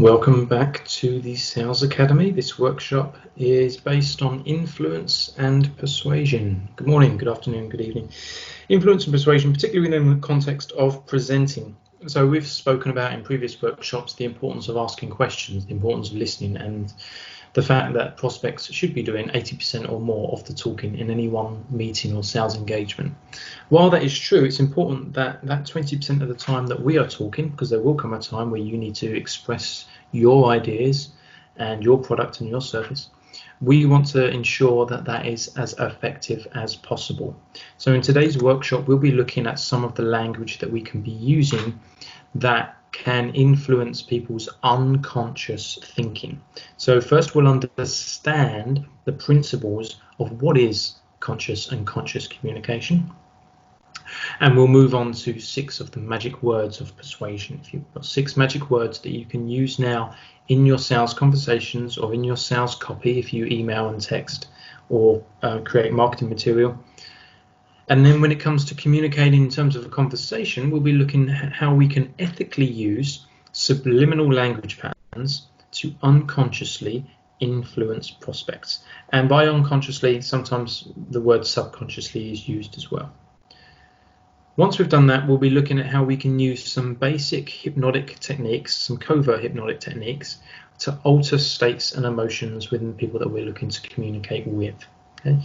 Welcome back to the Sales Academy. This workshop is based on influence and persuasion. Good morning, good afternoon, good evening. Influence and persuasion, particularly within the context of presenting. So we've spoken about in previous workshops the importance of asking questions, the importance of listening, and the fact that prospects should be doing 80% or more of the talking in any one meeting or sales engagement. While that is true, it's important that 20% of the time that we are talking, because there will come a time where you need to express your ideas and your product and your service, we want to ensure that that is as effective as possible. So in today's workshop, we'll be looking at some of the language that we can be using that can influence people's unconscious thinking. So first we'll understand the principles of what is conscious and conscious communication. And we'll move on to 6 of the magic words of persuasion. If you've got 6 magic words that you can use now in your sales conversations or in your sales copy if you email and text or create marketing material. And then when it comes to communicating in terms of a conversation, we'll be looking at how we can ethically use subliminal language patterns to unconsciously influence prospects. And by unconsciously, sometimes the word subconsciously is used as well. Once we've done that, we'll be looking at how we can use some basic hypnotic techniques, some covert hypnotic techniques, to alter states and emotions within the people that we're looking to communicate with. Okay.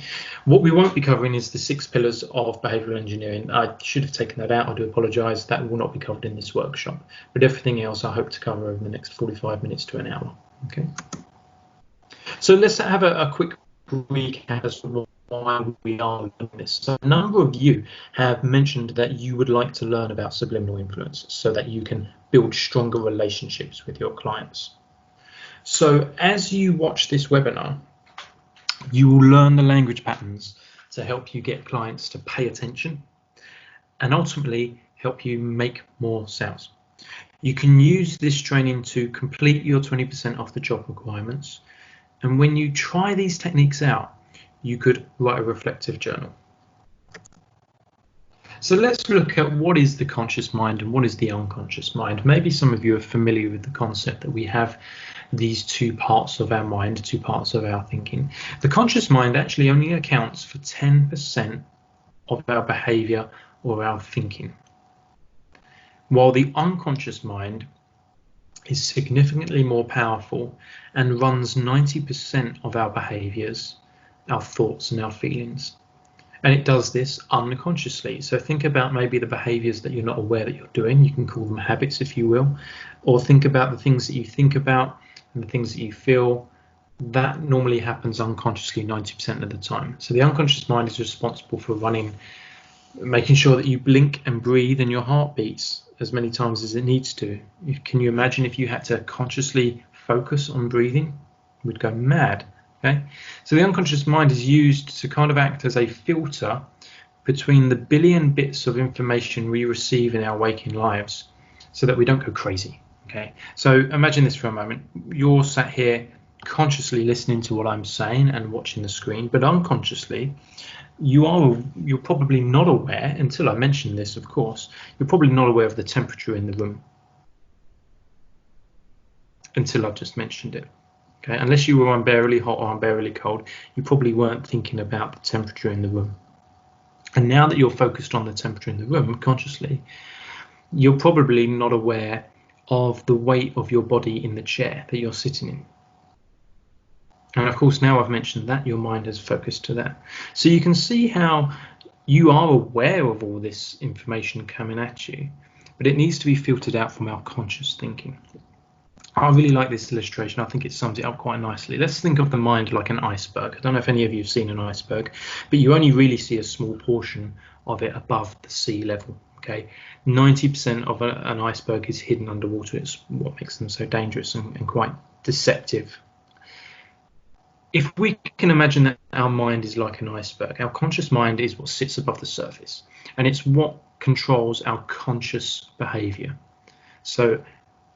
What we won't be covering is the 6 pillars of behavioral engineering. I should have taken that out. I do apologise. That will not be covered in this workshop. But everything else I hope to cover over the next 45 minutes to an hour. Okay. So let's have a quick recap as to why we are doing this. So a number of you have mentioned that you would like to learn about subliminal influence so that you can build stronger relationships with your clients. So as you watch this webinar, you will learn the language patterns to help you get clients to pay attention and ultimately help you make more sales. You can use this training to complete your 20% off the job requirements. And when you try these techniques out, you could write a reflective journal. So let's look at what is the conscious mind and what is the unconscious mind. Maybe some of you are familiar with the concept that we have these 2 parts of our mind, 2 parts of our thinking. The conscious mind actually only accounts for 10% of our behavior or our thinking, while the unconscious mind is significantly more powerful and runs 90% of our behaviors, our thoughts and our feelings. And it does this unconsciously. So think about maybe the behaviors that you're not aware that you're doing. You can call them habits, if you will, or think about the things that you think about and the things that you feel. That normally happens unconsciously 90% of the time. So the unconscious mind is responsible for making sure that you blink and breathe and your heart beats as many times as it needs to. Can you imagine if you had to consciously focus on breathing? We'd go mad. Okay? So the unconscious mind is used to kind of act as a filter between the billion bits of information we receive in our waking lives so that we don't go crazy. Okay? So imagine this for a moment. You're sat here consciously listening to what I'm saying and watching the screen, but unconsciously you're probably not aware, until I mention this, of course, you're probably not aware of the temperature in the room until I've just mentioned it. Okay, unless you were unbearably hot or unbearably cold, you probably weren't thinking about the temperature in the room. And now that you're focused on the temperature in the room consciously, you're probably not aware of the weight of your body in the chair that you're sitting in. And of course, now I've mentioned that, your mind has focused to that. So you can see how you are aware of all this information coming at you, but it needs to be filtered out from our conscious thinking. I really like this illustration. I think it sums it up quite nicely. Let's think of the mind like an iceberg. I don't know if any of you have seen an iceberg, but you only really see a small portion of it above the sea level. Okay, 90% of an iceberg is hidden underwater. It's what makes them so dangerous and quite deceptive. If we can imagine that our mind is like an iceberg, our conscious mind is what sits above the surface, and it's what controls our conscious behavior. So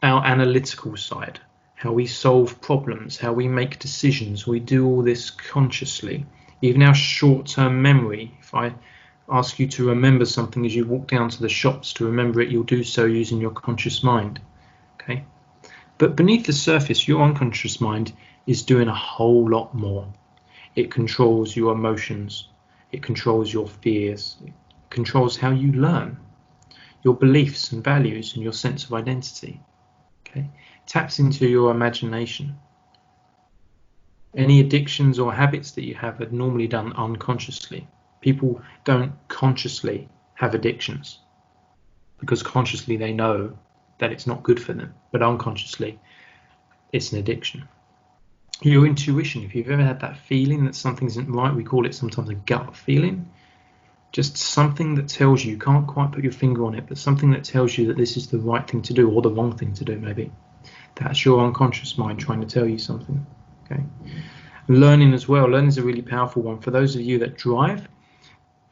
our analytical side, how we solve problems, how we make decisions, we do all this consciously. Even our short-term memory, if I ask you to remember something as you walk down to the shops to remember it, you'll do so using your conscious mind. Okay. But beneath the surface, your unconscious mind is doing a whole lot more. It controls your emotions. It controls your fears. It controls how you learn, your beliefs and values and your sense of identity. Okay? Taps into your imagination. Any addictions or habits that you have are normally done unconsciously. People don't consciously have addictions because consciously they know that it's not good for them, but unconsciously it's an addiction. Your intuition, if you've ever had that feeling that something isn't right, we call it sometimes a gut feeling, just something that tells you, you can't quite put your finger on it, but something that tells you that this is the right thing to do or the wrong thing to do maybe. That's your unconscious mind trying to tell you something. Okay. Learning as well. Learning is a really powerful one. For those of you that drive,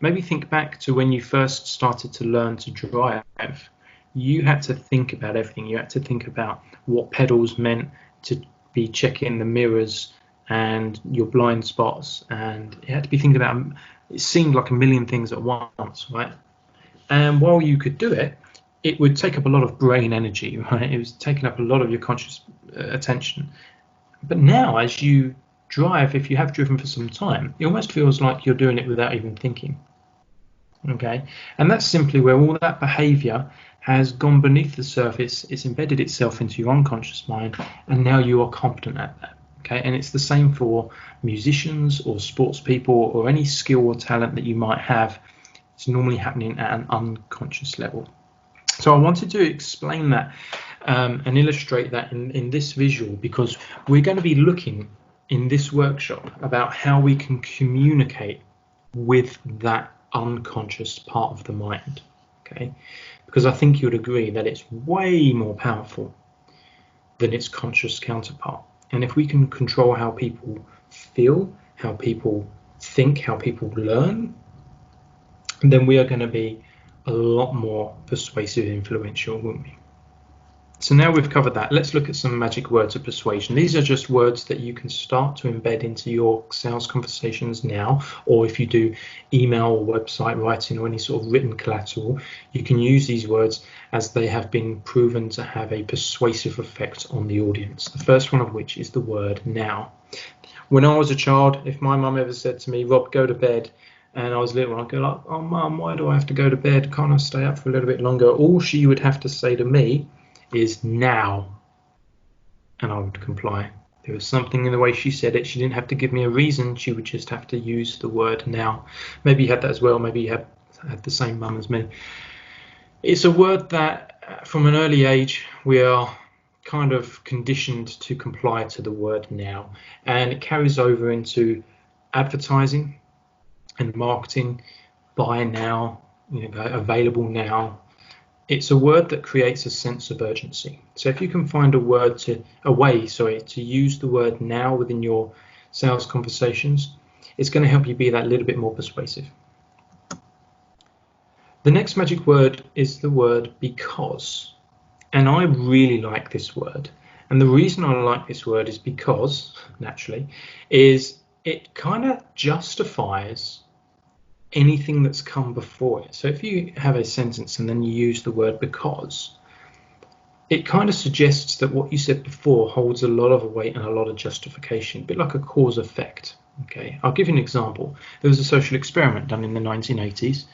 maybe think back to when you first started to learn to drive. You had to think about everything. You had to think about what pedals meant, to be checking the mirrors and your blind spots, and you had to be thinking about, it seemed like a million things at once, right? And while you could do it, it would take up a lot of brain energy, right? It was taking up a lot of your conscious attention. But now, as you drive, if you have driven for some time, it almost feels like you're doing it without even thinking. Okay, and that's simply where all that behavior has gone beneath the surface. It's embedded itself into your unconscious mind, and now you are competent at that. Okay, and it's the same for musicians or sports people or any skill or talent that you might have. It's normally happening at an unconscious level. So I wanted to explain that and illustrate that in this visual, because we're going to be looking in this workshop about how we can communicate with that unconscious part of the mind. Okay, because I think you'd agree that it's way more powerful than its conscious counterpart. And if we can control how people feel, how people think, how people learn, then we are going to be a lot more persuasive and influential, won't we? So now we've covered that, let's look at some magic words of persuasion. These are just words that you can start to embed into your sales conversations now, or if you do email or website writing or any sort of written collateral, you can use these words as they have been proven to have a persuasive effect on the audience. The first one of which is the word now. When I was a child, if my mum ever said to me, Rob, go to bed, and I was little, I'd go like, oh mum, why do I have to go to bed? Can't I stay up for a little bit longer? All she would have to say to me is now, and I would comply. There was something in the way she said it. She didn't have to give me a reason. She would just have to use the word now. Maybe you had that as well. Maybe you had the same mum as me. It's a word that from an early age we are kind of conditioned to comply to the word now, and it carries over into advertising and marketing. Buy now, available now. It's a word that creates a sense of urgency. So if you can find a way to use the word now within your sales conversations, it's going to help you be that little bit more persuasive. The next magic word is the word because. And I really like this word. And the reason I like this word is because, naturally, is it kind of justifies anything that's come before it. So if you have a sentence and then you use the word because, it kind of suggests that what you said before holds a lot of weight and a lot of justification, a bit like a cause effect. Okay, I'll give you an example. There was a social experiment done in the 1980s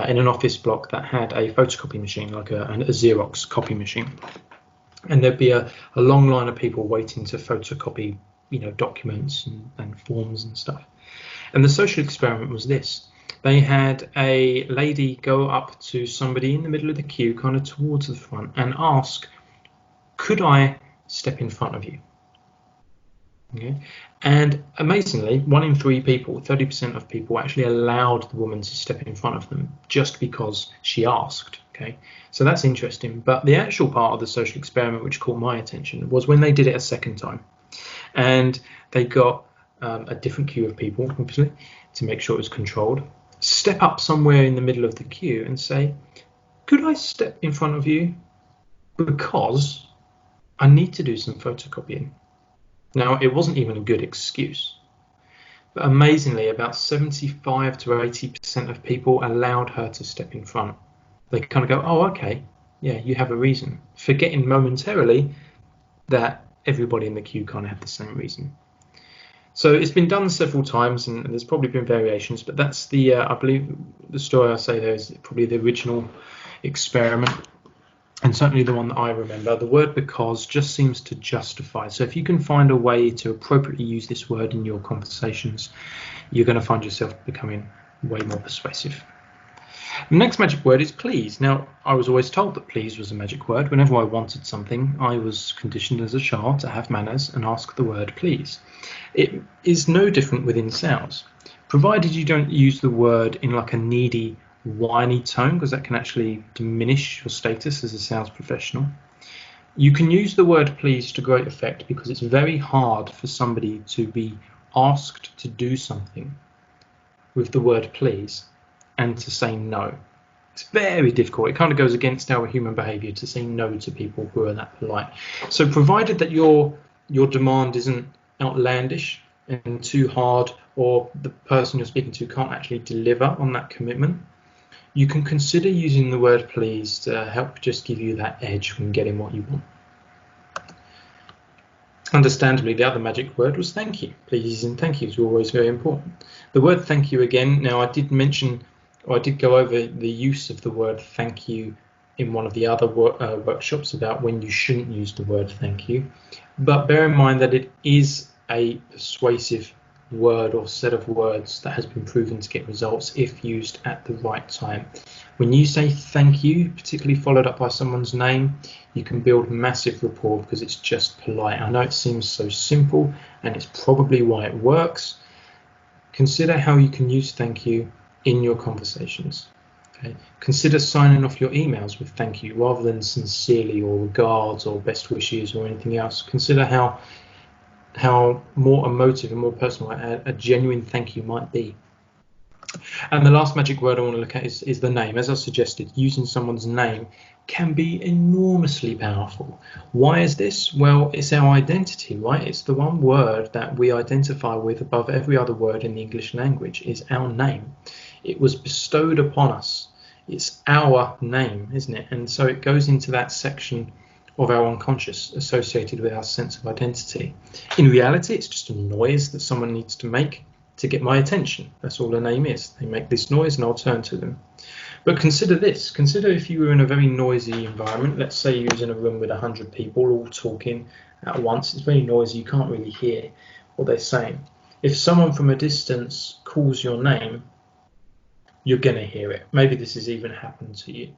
in an office block that had a photocopy machine, like a Xerox copy machine, and there'd be a long line of people waiting to photocopy, documents and forms and stuff. And the social experiment was this. They had a lady go up to somebody in the middle of the queue, kind of towards the front, and ask, could I step in front of you? Okay. And amazingly, 1 in 3 people, 30% of people, actually allowed the woman to step in front of them just because she asked. Okay, so that's interesting. But the actual part of the social experiment which caught my attention was when they did it a second time. And they got a different queue of people, obviously, to make sure it was controlled. Step up somewhere in the middle of the queue and say, could I step in front of you because I need to do some photocopying? Now, it wasn't even a good excuse. But amazingly, about 75 to 80% of people allowed her to step in front. They kind of go, oh, okay, yeah, you have a reason. Forgetting momentarily that everybody in the queue can't have the same reason. So it's been done several times, and there's probably been variations, but that's the, I believe the story I say there is probably the original experiment, and certainly the one that I remember. The word because just seems to justify. So if you can find a way to appropriately use this word in your conversations, you're going to find yourself becoming way more persuasive. The next magic word is please. Now, I was always told that please was a magic word. Whenever I wanted something, I was conditioned as a child to have manners and ask the word please. It is no different within sales, provided you don't use the word in like a needy, whiny tone, because that can actually diminish your status as a sales professional. You can use the word please to great effect because it's very hard for somebody to be asked to do something with the word please and to say no. It's very difficult. It kind of goes against our human behavior to say no to people who are that polite. So provided that your demand isn't outlandish and too hard, or the person you're speaking to can't actually deliver on that commitment, you can consider using the word please to help just give you that edge when getting what you want. Understandably, the other magic word was thank you. Please and thank yous are always very important. The word thank you again, now I did mention, or I did go over the use of the word thank you in one of the other workshops about when you shouldn't use the word thank you. But bear in mind that it is a persuasive word or set of words that has been proven to get results if used at the right time. When you say thank you, particularly followed up by someone's name, you can build massive rapport because it's just polite. I know it seems so simple, and it's probably why it works. Consider how you can use thank you in your conversations. Okay? Consider signing off your emails with thank you rather than sincerely or regards or best wishes or anything else. Consider how more emotive and more personal a genuine thank you might be. And the last magic word I want to look at is the name. As I suggested, using someone's name can be enormously powerful. Why is this? Well, it's our identity, right? It's the one word that we identify with above every other word in the English language is our name. It was bestowed upon us. It's our name, isn't it? And so it goes into that section of our unconscious associated with our sense of identity. In reality, it's just a noise that someone needs to make to get my attention. That's all a name is. They make this noise and I'll turn to them. But consider this. Consider if you were in a very noisy environment. Let's say you was in a room with 100 people all talking at once. It's very noisy. You can't really hear what they're saying. If someone from a distance calls your name, you're going to hear it. Maybe this has even happened to you.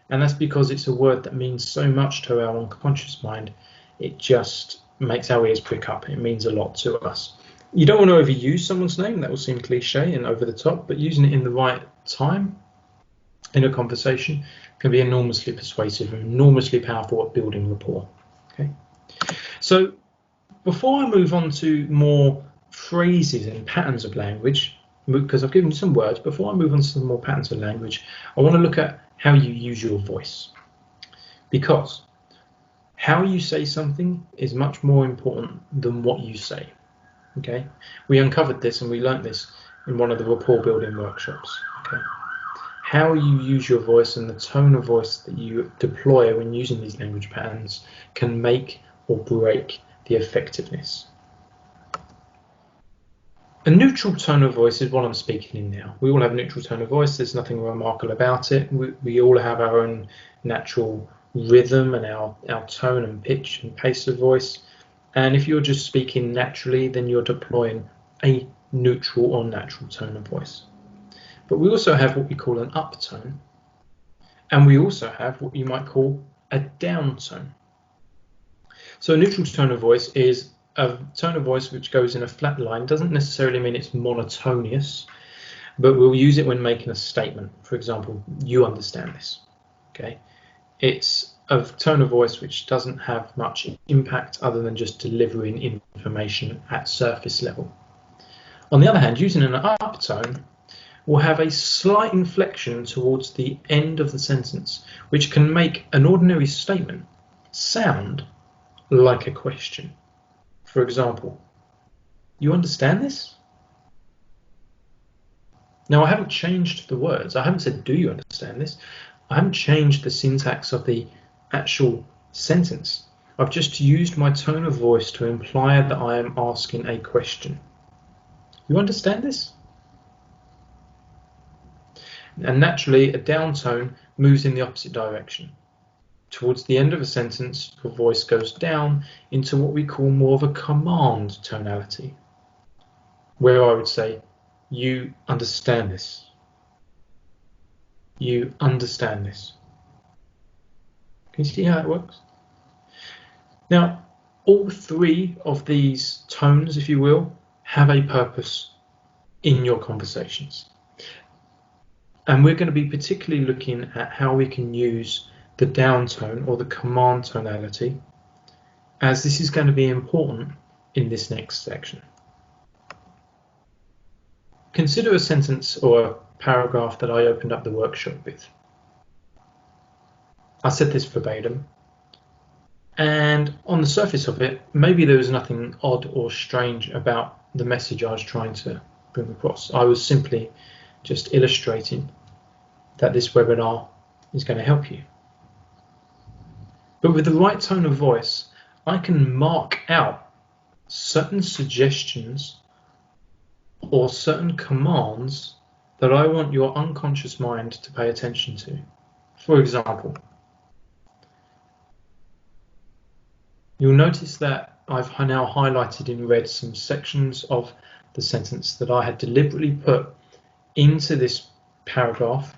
And that's because it's a word that means so much to our unconscious mind. It just makes our ears prick up. It means a lot to us. You don't want to overuse someone's name. That will seem cliche and over the top, but using it in the right time in a conversation can be enormously persuasive and enormously powerful at building rapport. Okay. So before I move on to more phrases and patterns of language, because I've given you some words, before I move on to some more patterns of language, I want to look at how you use your voice. Because how you say something is much more important than what you say. Okay, we uncovered this and we learnt this in one of the rapport building workshops. Okay, how you use your voice and the tone of voice that you deploy when using these language patterns can make or break the effectiveness. A neutral tone of voice is what I'm speaking in now. We all have a neutral tone of voice. There's nothing remarkable about it. We all have our own natural rhythm and our tone and pitch and pace of voice. And if you're just speaking naturally, then you're deploying a neutral or natural tone of voice. But we also have what we call an uptone. And we also have what you might call a downtone. So a neutral tone of voice is a tone of voice which goes in a flat line. Doesn't necessarily mean it's monotonous, but we'll use it when making a statement. For example, you understand this. Okay, it's a tone of voice which doesn't have much impact other than just delivering information at surface level. On the other hand, using an uptone will have a slight inflection towards the end of the sentence, which can make an ordinary statement sound like a question. For example, you understand this? Now, I haven't changed the words. I haven't said, do you understand this? I haven't changed the syntax of the actual sentence. I've just used my tone of voice to imply that I am asking a question. You understand this? And naturally, a down tone moves in the opposite direction. Towards the end of a sentence, your voice goes down into what we call more of a command tonality, where I would say, you understand this. You understand this. Can you see how it works? Now, all three of these tones, if you will, have a purpose in your conversations. And we're going to be particularly looking at how we can use the down tone or the command tonality, as this is going to be important in this next section. Consider a sentence or a paragraph that I opened up the workshop with. I said this verbatim, and on the surface of it, maybe there was nothing odd or strange about the message I was trying to bring across. I was simply just illustrating that this webinar is going to help you. But with the right tone of voice, I can mark out certain suggestions or certain commands that I want your unconscious mind to pay attention to. For example, you'll notice that I've now highlighted in red some sections of the sentence that I had deliberately put into this paragraph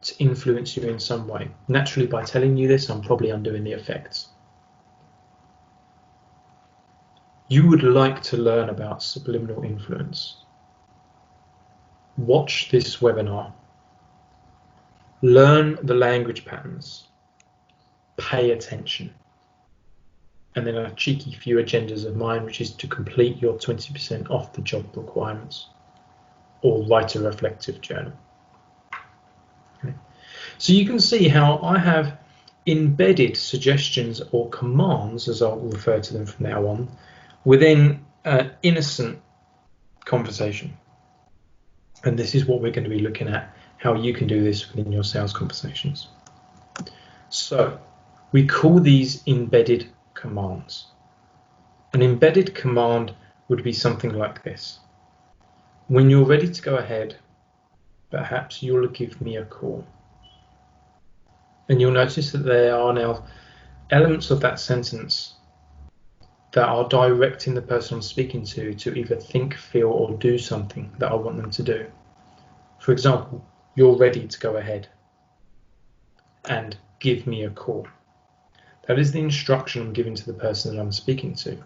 to influence you in some way. Naturally, by telling you this, I'm probably undoing the effects. You would like to learn about subliminal influence. Watch this webinar. Learn the language patterns. Pay attention. And then a cheeky few agendas of mine, which is to complete your 20% off the job requirements or write a reflective journal. Okay. So you can see how I have embedded suggestions or commands, as I'll refer to them from now on, within an innocent conversation. And this is what we're going to be looking at, how you can do this within your sales conversations. So we call these embedded commands. An embedded command would be something like this. When you're ready to go ahead, perhaps you'll give me a call. And you'll notice that there are now elements of that sentence that are directing the person I'm speaking to either think, feel, or do something that I want them to do. For example, you're ready to go ahead and give me a call. That is the instruction I'm giving to the person that I'm speaking to.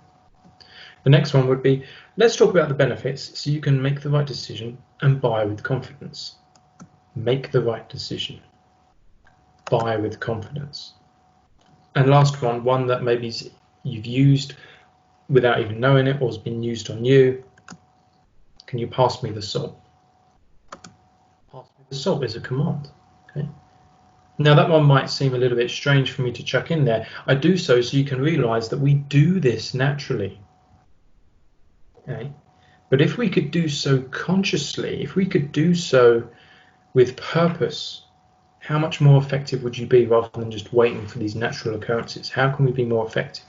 The next one would be, let's talk about the benefits so you can make the right decision and buy with confidence. Make the right decision. Buy with confidence. And last one that maybe you've used without even knowing it or has been used on you. Can you pass me the salt? Pass me the salt is a command. Okay. Now that one might seem a little bit strange for me to chuck in there. I do so you can realize that we do this naturally. Okay. But if we could do so consciously, if we could do so with purpose, how much more effective would you be rather than just waiting for these natural occurrences? How can we be more effective?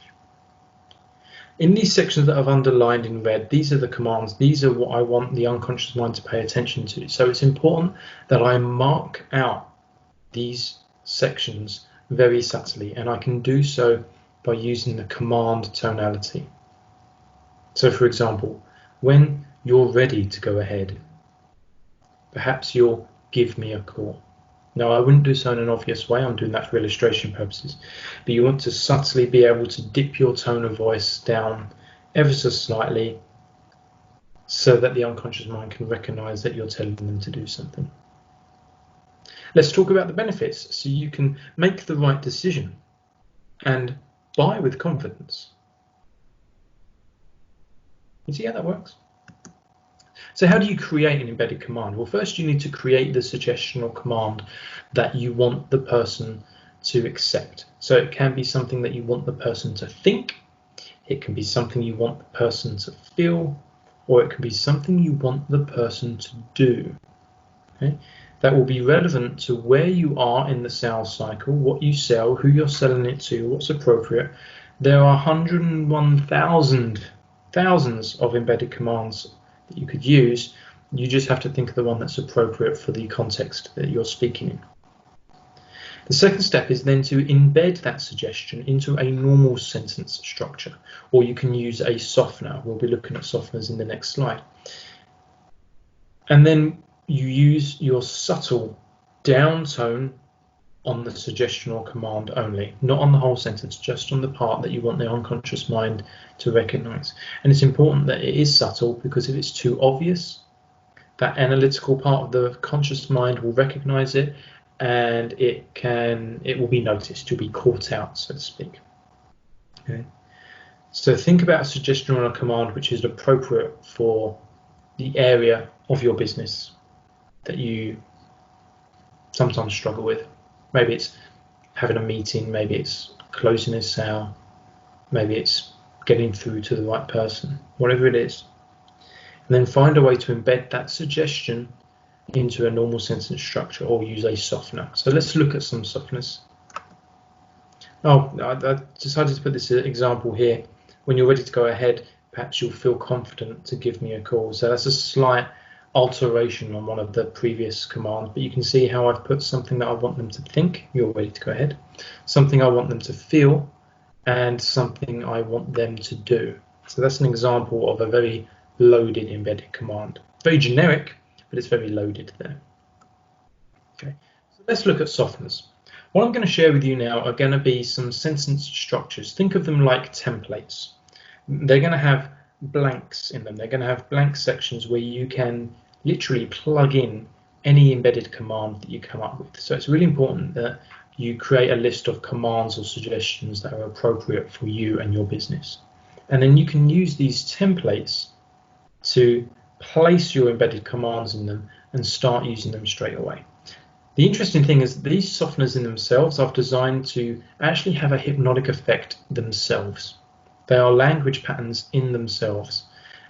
In these sections that I've underlined in red, these are the commands. These are what I want the unconscious mind to pay attention to. So it's important that I mark out these sections very subtly, and I can do so by using the command tonality. So for example, when you're ready to go ahead, perhaps you'll give me a call. Now, I wouldn't do so in an obvious way. I'm doing that for illustration purposes. But you want to subtly be able to dip your tone of voice down ever so slightly so that the unconscious mind can recognize that you're telling them to do something. Let's talk about the benefits so you can make the right decision and buy with confidence. You see how that works? So how do you create an embedded command? Well, first you need to create the suggestion or command that you want the person to accept. So it can be something that you want the person to think, it can be something you want the person to feel, or it can be something you want the person to do. Okay? that will be relevant to where you are in the sales cycle, what you sell, who you're selling it to, what's appropriate. There are 101,000 thousands of embedded commands that you could use. You just have to think of the one that's appropriate for the context that you're speaking in. The second step is then to embed that suggestion into a normal sentence structure, or you can use a softener. We'll be looking at softeners in the next slide. And then you use your subtle down tone on the suggestion or command only, not on the whole sentence, just on the part that you want the unconscious mind to recognize. And it's important that it is subtle, because if it's too obvious, that analytical part of the conscious mind will recognize it, and it will be noticed, you'll be caught out, so to speak. Okay. So think about a suggestion or a command which is appropriate for the area of your business that you sometimes struggle with. Maybe it's having a meeting, maybe it's closing a sale, maybe it's getting through to the right person, whatever it is. And then find a way to embed that suggestion into a normal sentence structure, or use a softener. So let's look at some softeners. I decided to put this example here. When you're ready to go ahead, perhaps you'll feel confident to give me a call. So that's a slight alteration on one of the previous commands, but you can see how I've put something that I want them to think, you're ready to go ahead, something I want them to feel, and something I want them to do. So that's an example of a very loaded embedded command. Very generic, but it's very loaded there. Okay, so let's look at softeners. What I'm going to share with you now are going to be some sentence structures. Think of them like templates. They're going to have blanks in them. They're going to have blank sections where you can literally plug in any embedded command that you come up with. So it's really important that you create a list of commands or suggestions that are appropriate for you and your business. And then you can use these templates to place your embedded commands in them and start using them straight away. The interesting thing is these softeners in themselves are designed to actually have a hypnotic effect themselves. They are language patterns in themselves,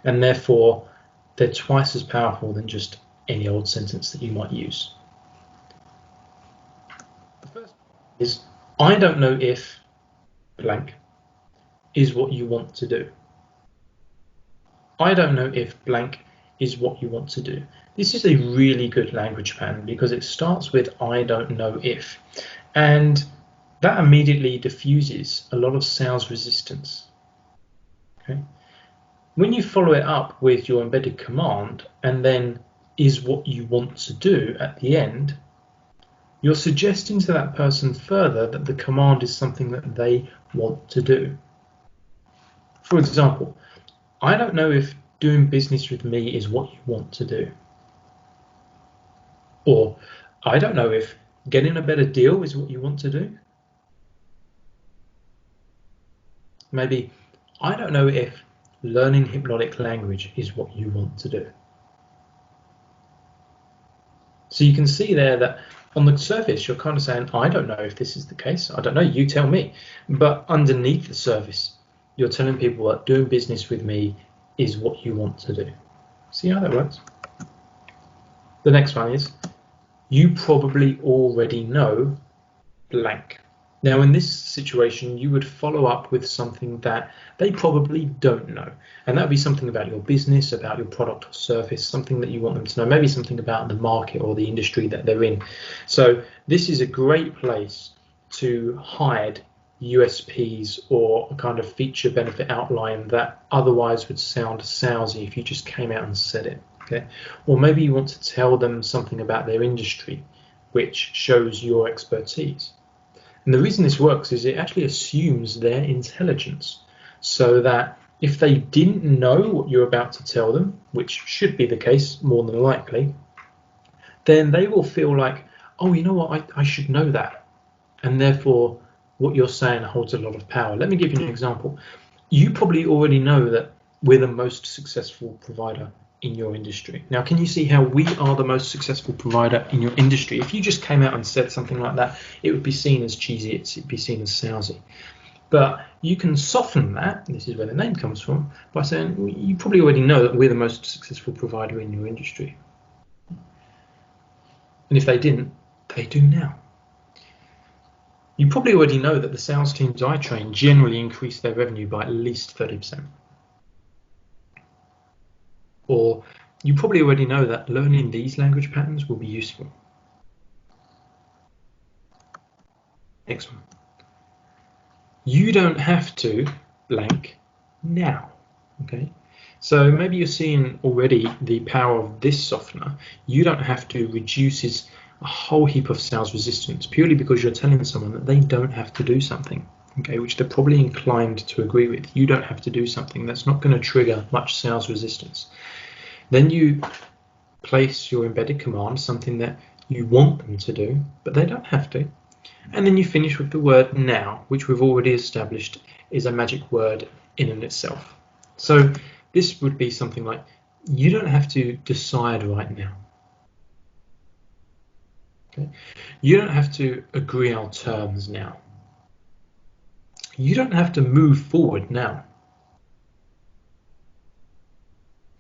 and therefore they're twice as powerful than just any old sentence that you might use. The first is, I don't know if blank is what you want to do. I don't know if blank is what you want to do. This is a really good language pattern because it starts with I don't know if, and that immediately diffuses a lot of sales resistance. Okay. When you follow it up with your embedded command and then is what you want to do at the end, you're suggesting to that person further that the command is something that they want to do. For example, I don't know if doing business with me is what you want to do. Or, I don't know if getting a better deal is what you want to do. Maybe, I don't know if learning hypnotic language is what you want to do. So you can see there that on the surface, you're kind of saying, I don't know if this is the case. I don't know, you tell me. But underneath the surface, you're telling people that doing business with me is what you want to do. See how that works? The next one is, you probably already know blank. Now in this situation, you would follow up with something that they probably don't know. And that would be something about your business, about your product or service, something that you want them to know, maybe something about the market or the industry that they're in. So this is a great place to hide USPs or a kind of feature benefit outline that otherwise would sound salesy if you just came out and said it. Okay. Or maybe you want to tell them something about their industry, which shows your expertise. And the reason this works is it actually assumes their intelligence, so that if they didn't know what you're about to tell them, which should be the case more than likely, then they will feel like, oh, you know what, I should know that. And therefore, what you're saying holds a lot of power. Let me give you an example. You probably already know that we're the most successful provider in your industry. Now, can you see how we are the most successful provider in your industry? If you just came out and said something like that, it would be seen as cheesy, it'd be seen as salesy. But you can soften that, this is where the name comes from, by saying you probably already know that we're the most successful provider in your industry. And if they didn't, they do now. You probably already know that the sales teams I train generally increase their revenue by at least 30%. Or you probably already know that learning these language patterns will be useful. Next one. You don't have to blank now. Okay, so maybe you're seeing already the power of this softener. You don't have to reduces a whole heap of sales resistance purely because you're telling someone that they don't have to do something, okay, which they're probably inclined to agree with. You don't have to do something. That's not going to trigger much sales resistance. Then you place your embedded command, something that you want them to do, but they don't have to. And then you finish with the word now, which we've already established is a magic word in and itself. So this would be something like, you don't have to decide right now. Okay? You don't have to agree our terms now. You don't have to move forward now.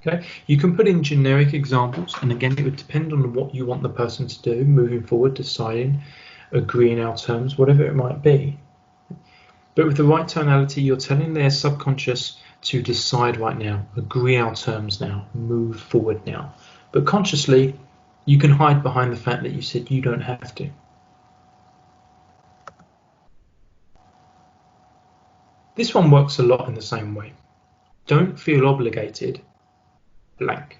Okay? You can put in generic examples, and again, it would depend on what you want the person to do, moving forward, deciding, agreeing our terms, whatever it might be. But with the right tonality, you're telling their subconscious to decide right now, agree our terms now, move forward now. But consciously, you can hide behind the fact that you said you don't have to. This one works a lot in the same way. Don't feel obligated, blank.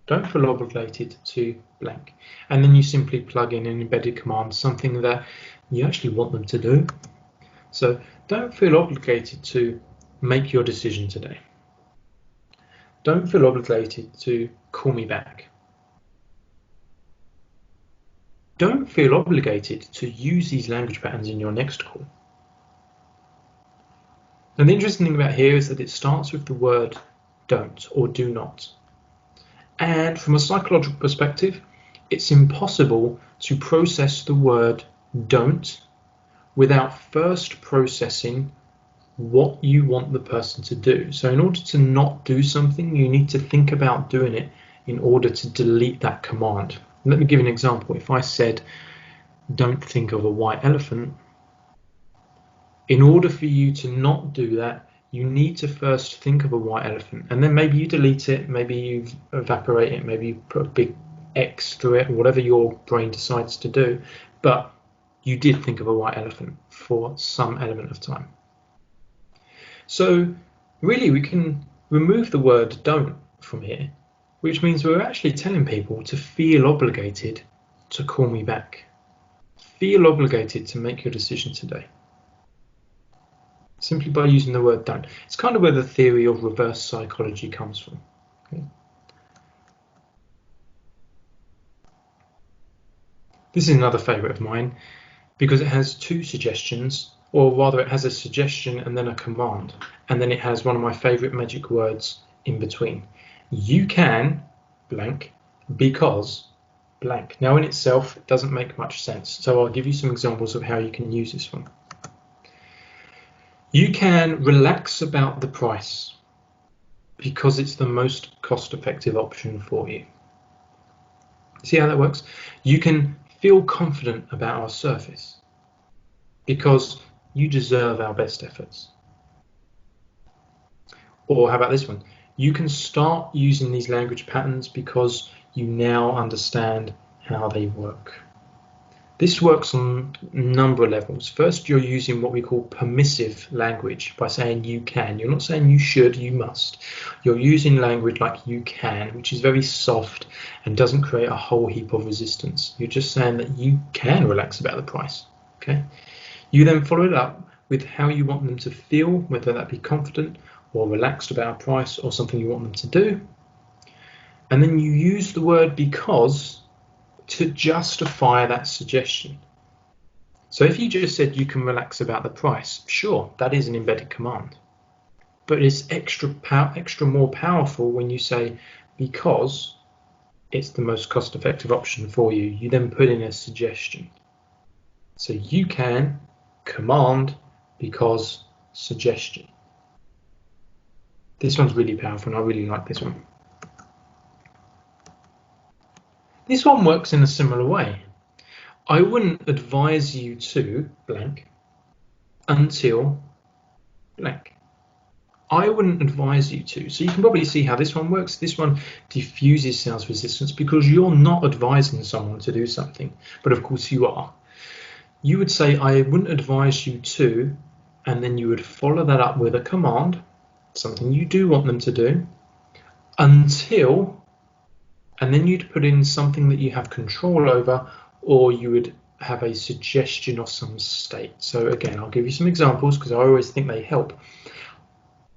Don't feel obligated to blank. And then you simply plug in an embedded command, something that you actually want them to do. So don't feel obligated to make your decision today. Don't feel obligated to call me back. Don't feel obligated to use these language patterns in your next call. And the interesting thing about here is that it starts with the word don't or do not. And from a psychological perspective, it's impossible to process the word don't without first processing what you want the person to do. So in order to not do something, you need to think about doing it in order to delete that command. Let me give an example. If I said, don't think of a white elephant, in order for you to not do that, you need to first think of a white elephant, and then maybe you delete it, maybe you evaporate it, maybe you put a big X through it, whatever your brain decides to do, but you did think of a white elephant for some element of time. So really we can remove the word don't from here, which means we're actually telling people to feel obligated to call me back. Feel obligated to make your decision today. Simply by using the word don't. It's kind of where the theory of reverse psychology comes from. Okay. This is another favourite of mine because it has two suggestions, or rather it has a suggestion and then a command, and then it has one of my favourite magic words in between. You can blank because blank. Now in itself it doesn't make much sense, so I'll give you some examples of how you can use this one. You can relax about the price because it's the most cost-effective option for you. See how that works? You can feel confident about our service because you deserve our best efforts. Or how about this one? You can start using these language patterns because you now understand how they work. This works on a number of levels. First, you're using what we call permissive language by saying you can. You're not saying you should, you must. You're using language like you can, which is very soft and doesn't create a whole heap of resistance. You're just saying that you can relax about the price. Okay. You then follow it up with how you want them to feel, whether that be confident or relaxed about a price or something you want them to do. And then you use the word because to justify that suggestion. So if you just said you can relax about the price, sure, that is an embedded command. But it's extra more powerful when you say because it's the most cost-effective option for you. You then put in a suggestion. So you can command because suggestion. This one's really powerful and I really like this one. This one works in a similar way. I wouldn't advise you to blank until blank. I wouldn't advise you to. So you can probably see how this one works. This one diffuses sales resistance because you're not advising someone to do something, but of course you are. You would say, I wouldn't advise you to, and then you would follow that up with a command, something you do want them to do, until, and then you'd put in something that you have control over, or you would have a suggestion of some state. So again, I'll give you some examples because I always think they help.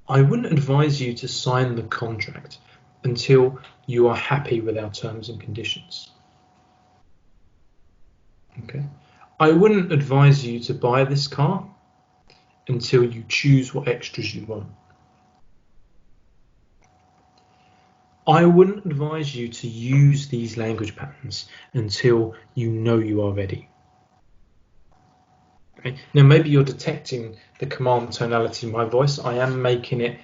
I wouldn't advise you to sign the contract until you are happy with our terms and conditions. Okay. I wouldn't advise you to buy this car until you choose what extras you want. I wouldn't advise you to use these language patterns until you know you are ready. Okay. Now, maybe you're detecting the command tonality in my voice. I am making it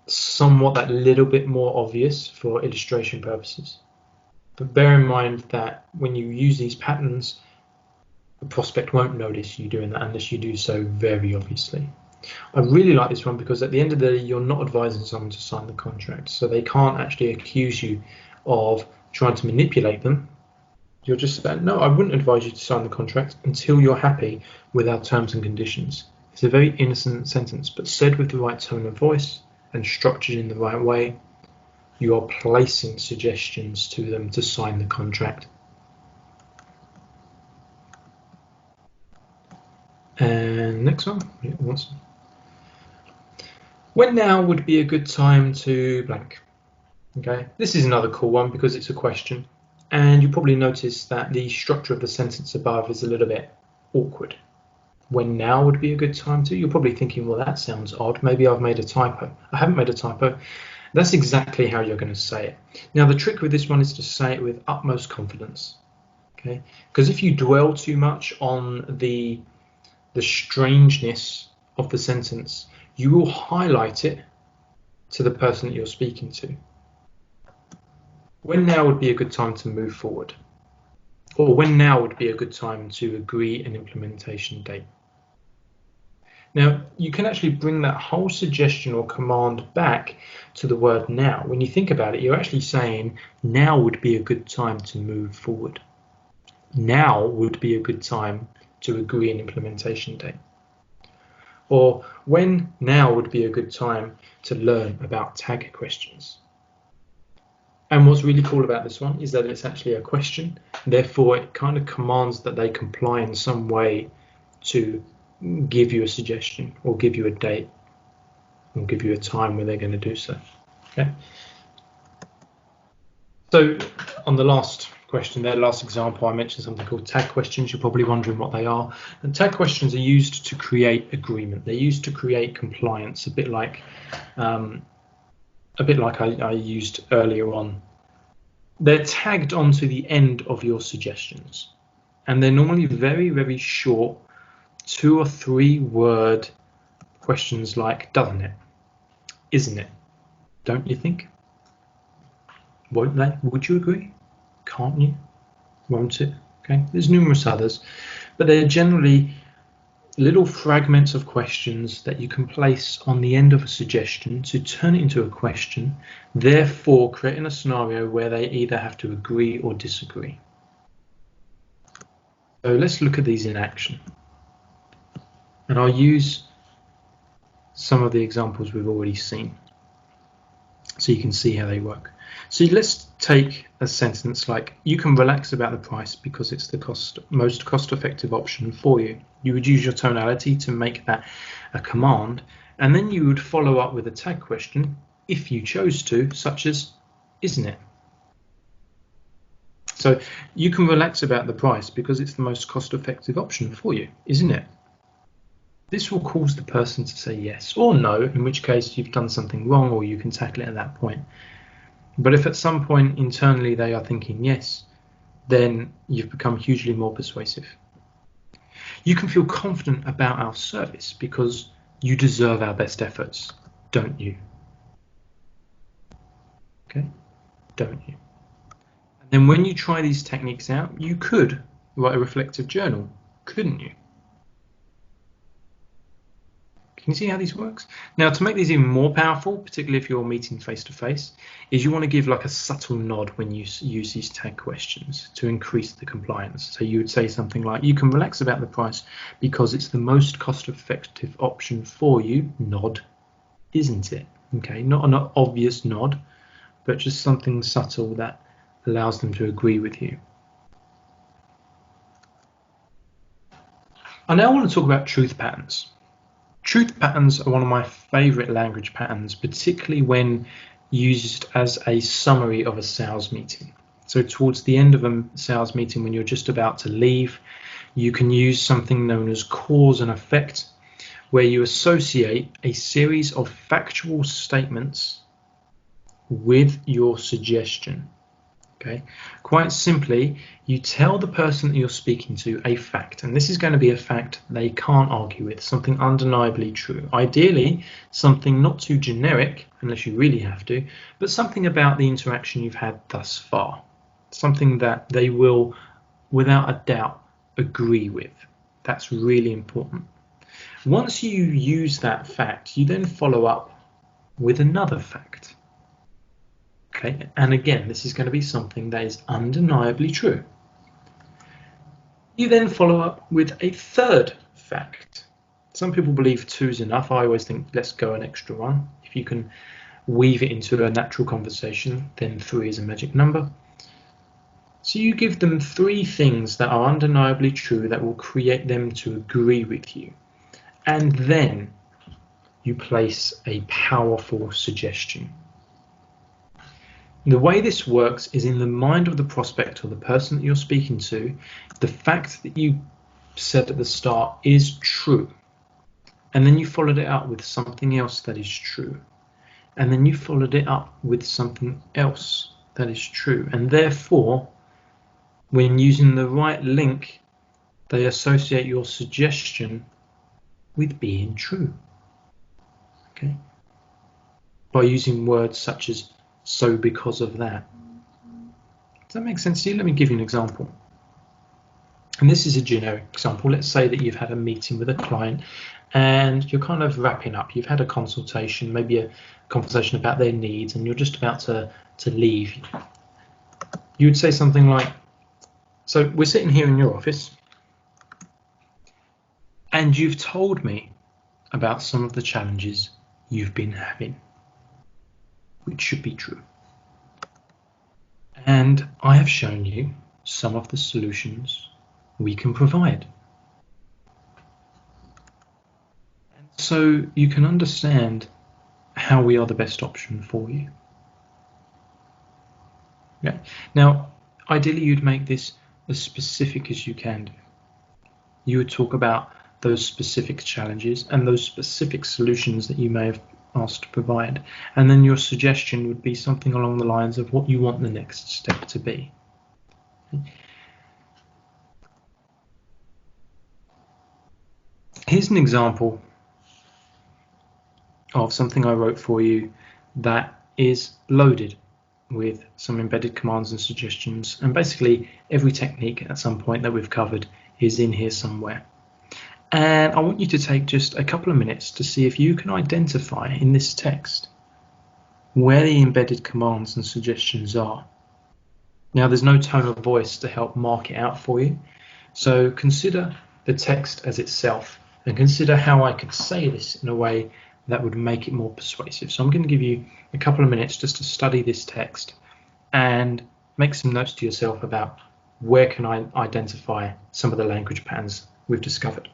somewhat that little bit more obvious for illustration purposes. But bear in mind that when you use these patterns, the prospect won't notice you doing that unless you do so very obviously. I really like this one because at the end of the day, you're not advising someone to sign the contract, so they can't actually accuse you of trying to manipulate them. You're just saying, no, I wouldn't advise you to sign the contract until you're happy with our terms and conditions. It's a very innocent sentence, but said with the right tone of voice and structured in the right way, you are placing suggestions to them to sign the contract. And next one. When now would be a good time to blank? Okay, this is another cool one because it's a question, and you probably notice that the structure of the sentence above is a little bit awkward. When now would be a good time to? You're probably thinking, well, that sounds odd. Maybe I've made a typo. I haven't made a typo. That's exactly how you're going to say it. Now, the trick with this one is to say it with utmost confidence. Okay, because if you dwell too much on the strangeness of the sentence, you will highlight it to the person that you're speaking to. When now would be a good time to move forward? Or when now would be a good time to agree an implementation date? Now, you can actually bring that whole suggestion or command back to the word now. When you think about it, you're actually saying now would be a good time to move forward. Now would be a good time to agree an implementation date. Or when now would be a good time to learn about tag questions. And what's really cool about this one is that it's actually a question. Therefore, it kind of commands that they comply in some way to give you a suggestion or give you a date or give you a time where they're going to do so. Okay. So on the last question there, last example, I mentioned something called tag questions. You're probably wondering what they are. And tag questions are used to create agreement. They're used to create compliance, a bit like I used earlier on. They're tagged onto the end of your suggestions, and they're normally very, very short, 2 or 3 word questions like, doesn't it? Isn't it? Don't you think? Won't they? Would you agree? Can't you? Won't it? Okay, there's numerous others, but they're generally little fragments of questions that you can place on the end of a suggestion to turn it into a question, therefore creating a scenario where they either have to agree or disagree. So let's look at these in action. And I'll use some of the examples we've already seen so you can see how they work. So let's take a sentence like, you can relax about the price because it's the most cost-effective option for you. You would use your tonality to make that a command, and then you would follow up with a tag question if you chose to, such as, isn't it? So you can relax about the price because it's the most cost-effective option for you, isn't it? This will cause the person to say yes or no, in which case you've done something wrong or you can tackle it at that point. But if at some point internally they are thinking yes, then you've become hugely more persuasive. You can feel confident about our service because you deserve our best efforts, don't you? Okay, don't you? Then when you try these techniques out, you could write a reflective journal, couldn't you? Can you see how this works? Now, to make these even more powerful, particularly if you're meeting face-to-face, is you want to give like a subtle nod when you use these tag questions to increase the compliance. So you would say something like, you can relax about the price because it's the most cost-effective option for you, nod, isn't it? Okay, not an obvious nod, but just something subtle that allows them to agree with you. I now want to talk about truth patterns. Truth patterns are one of my favorite language patterns, particularly when used as a summary of a sales meeting. So towards the end of a sales meeting, when you're just about to leave, you can use something known as cause and effect, where you associate a series of factual statements with your suggestion. Okay, quite simply, you tell the person that you're speaking to a fact, and this is going to be a fact they can't argue with, something undeniably true. Ideally, something not too generic, unless you really have to, but something about the interaction you've had thus far, something that they will, without a doubt, agree with. That's really important. Once you use that fact, you then follow up with another fact. Okay, and again, this is going to be something that is undeniably true. You then follow up with a third fact. Some people believe 2 is enough. I always think let's go an extra one. If you can weave it into a natural conversation, then 3 is a magic number. So you give them 3 things that are undeniably true that will create them to agree with you. And then you place a powerful suggestion. The way this works is in the mind of the prospect or the person that you're speaking to, the fact that you said at the start is true. And then you followed it up with something else that is true. And then you followed it up with something else that is true. And therefore, when using the right link, they associate your suggestion with being true. Okay? By using words such as so because of that. Does that make sense to you? Let me give you an example. And this is a generic example. Let's say that you've had a meeting with a client and you're kind of wrapping up. You've had a consultation, maybe a conversation about their needs, and you're just about to leave. You would say something like, so we're sitting here in your office and you've told me about some of the challenges you've been having, which should be true. And I have shown you some of the solutions we can provide. And so you can understand how we are the best option for you. Okay. Now, ideally you'd make this as specific as you can do. You would talk about those specific challenges and those specific solutions that you may have asked to provide, and then your suggestion would be something along the lines of what you want the next step to be. Here's an example of something I wrote for you that is loaded with some embedded commands and suggestions, and basically every technique at some point that we've covered is in here somewhere. And I want you to take just a couple of minutes to see if you can identify in this text where the embedded commands and suggestions are. Now, there's no tone of voice to help mark it out for you, so consider the text as itself and consider how I could say this in a way that would make it more persuasive. So I'm going to give you a couple of minutes just to study this text and make some notes to yourself about where can I identify some of the language patterns we've discovered.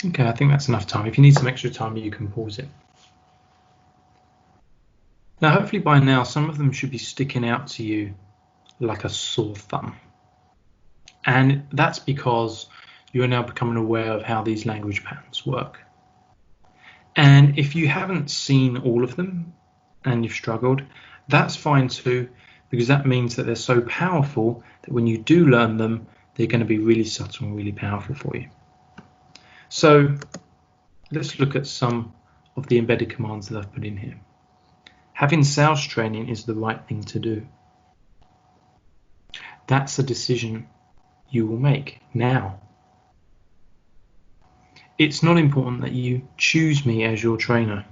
Okay, I think that's enough time. If you need some extra time, you can pause it. Now, hopefully by now, some of them should be sticking out to you like a sore thumb. And that's because you're now becoming aware of how these language patterns work. And if you haven't seen all of them and you've struggled, that's fine too, because that means that they're so powerful that when you do learn them, they're going to be really subtle and really powerful for you. So let's look at some of the embedded commands that I've put in here. Having sales training is the right thing to do. That's a decision you will make now. It's not important that you choose me as your trainer.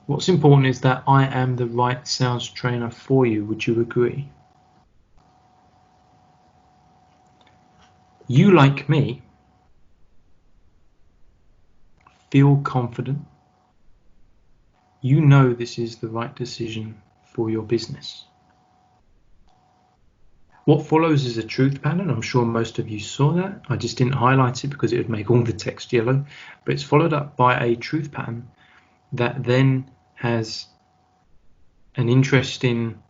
What's important is that I am the right sales trainer for you. Would you agree? You, like me, feel confident. You know this is the right decision for your business. What follows is a truth pattern. I'm sure most of you saw that. I just didn't highlight it because it would make all the text yellow, but it's followed up by a truth pattern that then has an interesting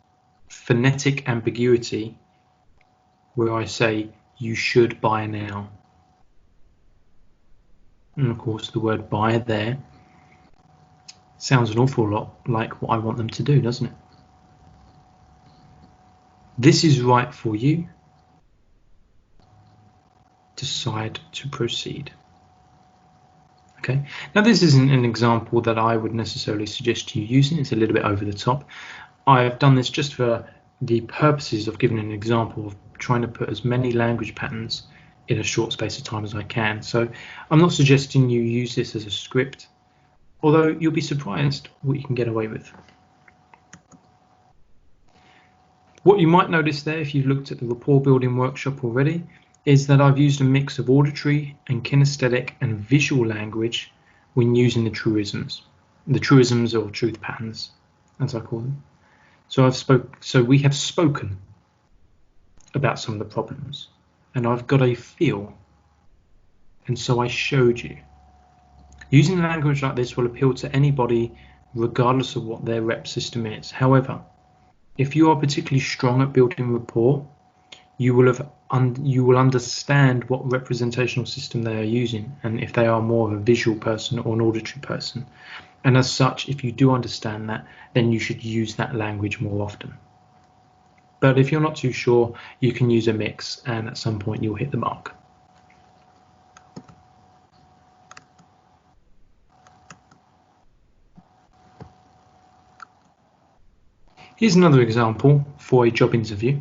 phonetic ambiguity where I say, you should buy now. And of course, the word buy there sounds an awful lot like what I want them to do, doesn't it? This is right for you. Decide to proceed. Okay. Now, this isn't an example that I would necessarily suggest you using. It's a little bit over the top. I've done this just for the purposes of giving an example of trying to put as many language patterns in a short space of time as I can. So I'm not suggesting you use this as a script, although you'll be surprised what you can get away with. What you might notice there, if you've looked at the rapport building workshop already, is that I've used a mix of auditory and kinesthetic and visual language when using the truisms or truth patterns, as I call them. So we have spoken about some of the problems, and I've got a feel, and so I showed you. Using language like this will appeal to anybody regardless of what their rep system is. However, if you are particularly strong at building rapport, you will understand what representational system they are using, and if they are more of a visual person or an auditory person. And as such, if you do understand that, then you should use that language more often. But if you're not too sure, you can use a mix, and at some point you'll hit the mark. Here's another example for a job interview.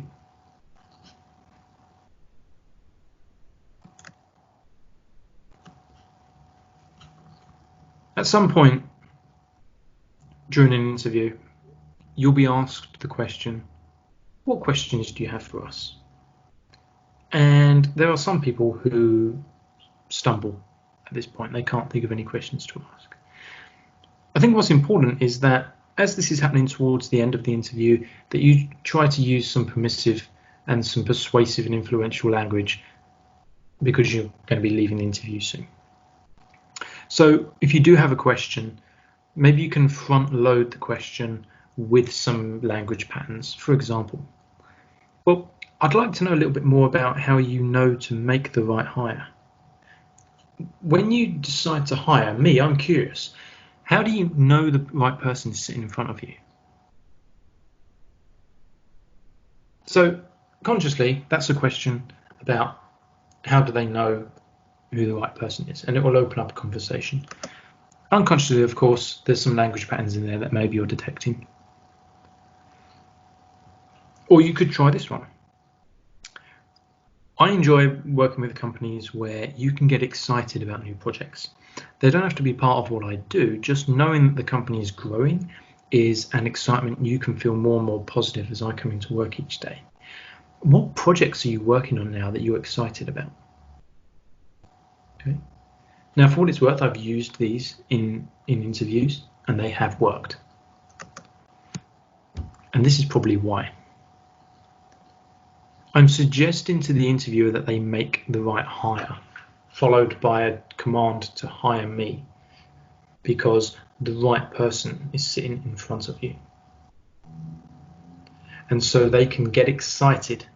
At some point during an interview, you'll be asked the question, what questions do you have for us? And there are some people who stumble at this point. They can't think of any questions to ask. I think what's important is that as this is happening towards the end of the interview, that you try to use some permissive and some persuasive and influential language, because you're going to be leaving the interview soon. So if you do have a question, maybe you can front load the question with some language patterns. For example, well, I'd like to know a little bit more about how you know to make the right hire. When you decide to hire me, I'm curious. How do you know the right person is sitting in front of you? So consciously, that's a question about how do they know who the right person is, and it will open up a conversation. Unconsciously, of course, there's some language patterns in there that maybe you're detecting. Or you could try this one. I enjoy working with companies where you can get excited about new projects. They don't have to be part of what I do. Just knowing that the company is growing is an excitement you can feel more and more positive as I come into work each day. What projects are you working on now that you're excited about? Okay. Now, for what it's worth, I've used these in interviews and they have worked. And this is probably why. I'm suggesting to the interviewer that they make the right hire, followed by a command to hire me, because the right person is sitting in front of you. And so they can get excited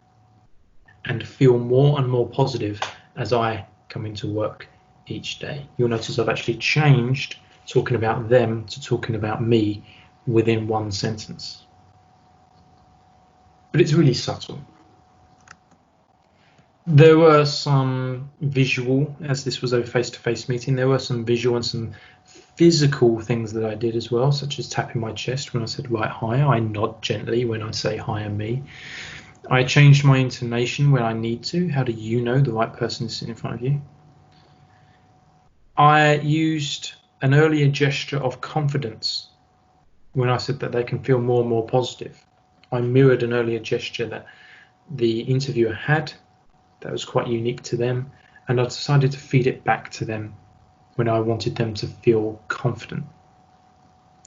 and feel more and more positive as I come into work each day. You'll notice I've actually changed talking about them to talking about me within one sentence. But it's really subtle. There were some visual, as this was a face-to-face meeting, there were some visual and some physical things that I did as well, such as tapping my chest when I said right hi. I nod gently when I say hi and me. I changed my intonation when I need to. How do you know the right person is sitting in front of you? I used an earlier gesture of confidence when I said that they can feel more and more positive. I mirrored an earlier gesture that the interviewer had that was quite unique to them, and I decided to feed it back to them when I wanted them to feel confident.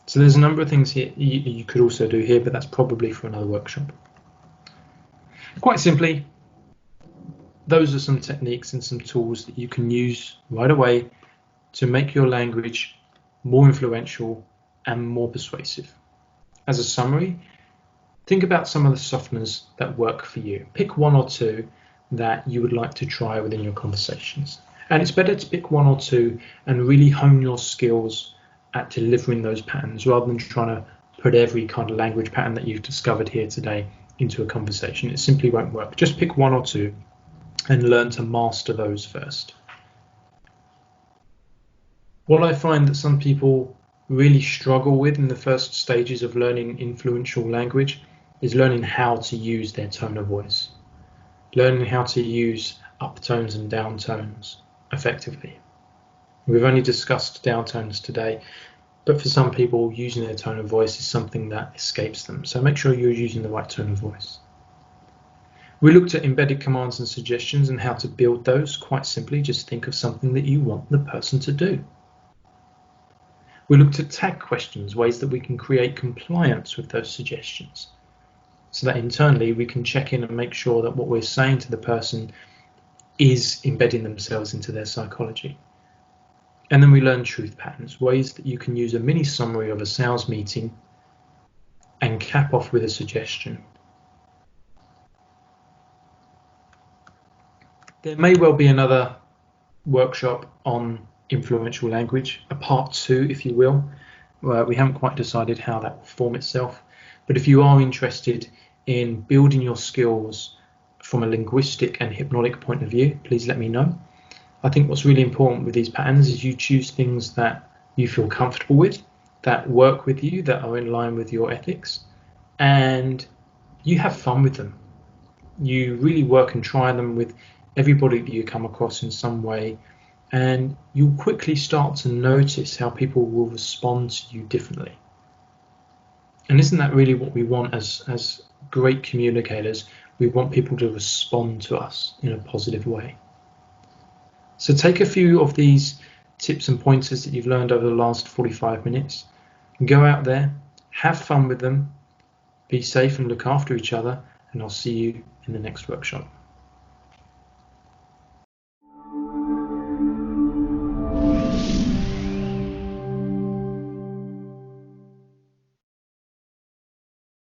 So there's a number of things here you could also do here, but that's probably for another workshop. Quite simply, those are some techniques and some tools that you can use right away to make your language more influential and more persuasive. As a summary, think about some of the softeners that work for you. Pick one or two that you would like to try within your conversations. And it's better to pick one or two and really hone your skills at delivering those patterns rather than trying to put every kind of language pattern that you've discovered here today into a conversation. It simply won't work. Just pick one or two and learn to master those first. What I find that some people really struggle with in the first stages of learning influential language is learning how to use their tone of voice, learning how to use uptones and downtones effectively. We've only discussed downtones today, but for some people, using their tone of voice is something that escapes them. So make sure you're using the right tone of voice. We looked at embedded commands and suggestions and how to build those. Quite simply, just think of something that you want the person to do. We looked at tag questions, ways that we can create compliance with those suggestions, so that internally we can check in and make sure that what we're saying to the person is embedding themselves into their psychology. And then we learn truth patterns, ways that you can use a mini summary of a sales meeting and cap off with a suggestion. There may well be another workshop on influential language, a part 2, if you will. We haven't quite decided how that will form itself, but if you are interested in building your skills from a linguistic and hypnotic point of view, please let me know. I think what's really important with these patterns is you choose things that you feel comfortable with, that work with you, that are in line with your ethics, and you have fun with them. You really work and try them with everybody that you come across in some way, and you'll quickly start to notice how people will respond to you differently. And isn't that really what we want as great communicators? We want people to respond to us in a positive way. So take a few of these tips and pointers that you've learned over the last 45 minutes and go out there, have fun with them, be safe and look after each other, and I'll see you in the next workshop.